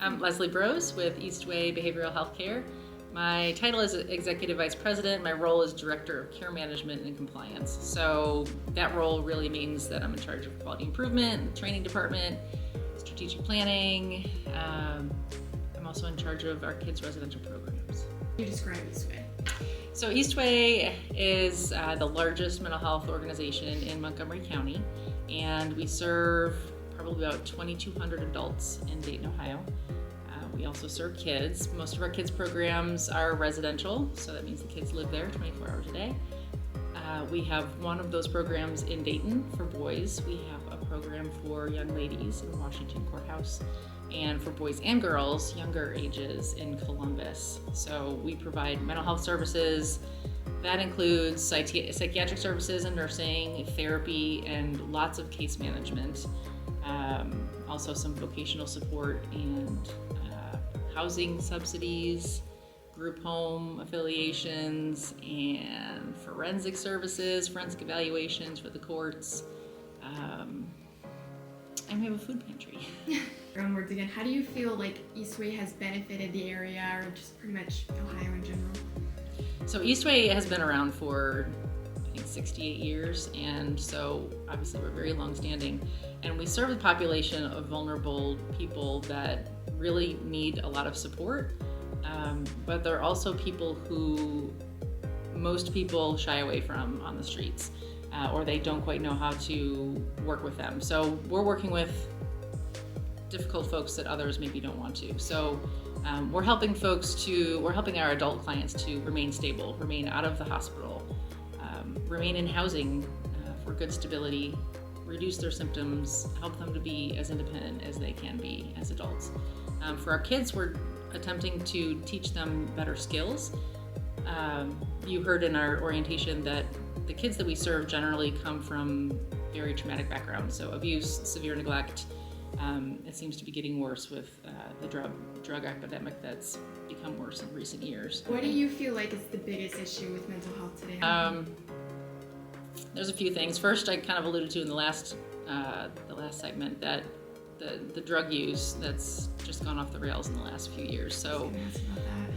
I'm Leslie Brose with Eastway Behavioral Healthcare. My title is Executive Vice President. My role is Director of Care Management and Compliance. So that role really means that I'm in charge of quality improvement, training department, strategic planning. I'm also in charge of our kids' residential programs. You describe Eastway. So Eastway is the largest mental health organization in Montgomery County, and we serve probably about 2,200 adults in Dayton, Ohio. We also serve kids. Most of our kids' programs are residential, so that means the kids live there 24 hours a day. We have one of those programs in Dayton for boys. We have a program for young ladies in Washington Courthouse, and for boys and girls, younger ages, in Columbus. So we provide mental health services. That includes psychiatric services and nursing, therapy, and lots of case management. Also some vocational support and housing subsidies, group home affiliations, and forensic services, forensic evaluations for the courts. And we have a food pantry. Your own words again, how do you feel like Eastway has benefited the area or just pretty much Ohio in general? So Eastway has been around for, I think, 68 years, and so obviously we're very long-standing, and we serve the population of vulnerable people that really need a lot of support, but there are also people who most people shy away from on the streets, or they don't quite know how to work with them. So we're working with difficult folks that others maybe don't want to. So we're helping our adult clients to remain stable, remain out of the hospital, remain in housing for good stability, reduce their symptoms, help them to be as independent as they can be as adults. For our kids, we're attempting to teach them better skills. You heard in our orientation that the kids that we serve generally come from very traumatic backgrounds, so abuse, severe neglect. It seems to be getting worse with the drug epidemic that's become worse in recent years. What do you feel like is the biggest issue with mental health today? There's a few things. First, I kind of alluded to in the last segment that the drug use that's just gone off the rails in the last few years. So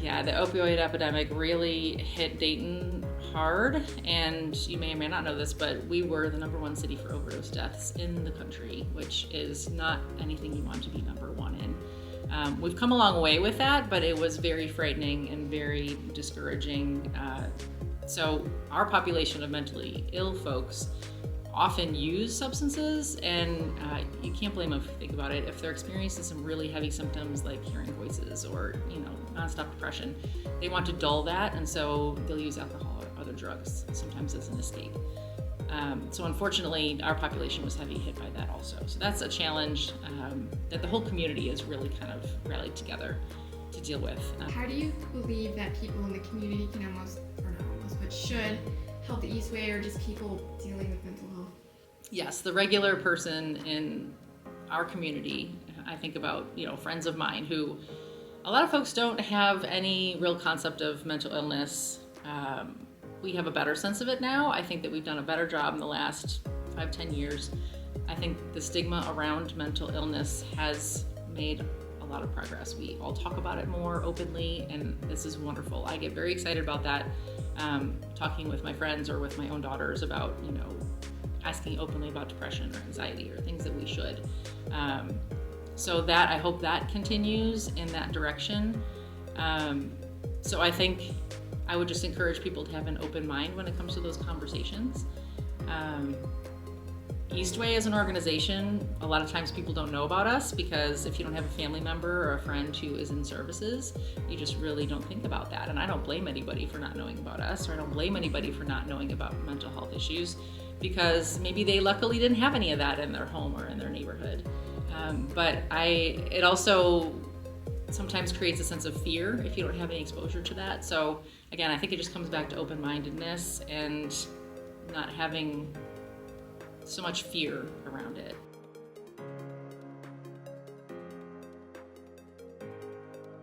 yeah, the opioid epidemic really hit Dayton hard, and you may or may not know this, but we were the #1 city for overdose deaths in the country, which is not anything you want to be #1 in. We've come a long way with that, but it was very frightening and very discouraging. So our population of mentally ill folks often use substances, and you can't blame them if you think about it. If they're experiencing some really heavy symptoms like hearing voices or nonstop depression, they want to dull that, and so they'll use alcohol or other drugs, sometimes as an escape. So unfortunately, our population was heavy hit by that also. So that's a challenge that the whole community has really kind of rallied together to deal with. How do you believe that people in the community can but should help the Eastway, or just people dealing with mental health? Yes, the regular person in our community, I think about, friends of mine who, a lot of folks don't have any real concept of mental illness. We have a better sense of it now. I think that we've done a better job in the last 5-10 years. I think the stigma around mental illness has made a lot of progress. We all talk about it more openly, and this is wonderful. I get very excited about that, talking with my friends or with my own daughters about, asking openly about depression or anxiety or things that we should. So that, I hope that continues in that direction. So I think I would just encourage people to have an open mind when it comes to those conversations. Eastway as an organization, a lot of times people don't know about us because if you don't have a family member or a friend who is in services, you just really don't think about that. And I don't blame anybody for not knowing about us, or I don't blame anybody for not knowing about mental health issues, because maybe they luckily didn't have any of that in their home or in their neighborhood. But it also sometimes creates a sense of fear if you don't have any exposure to that. So again, I think it just comes back to open-mindedness and not having so much fear around it.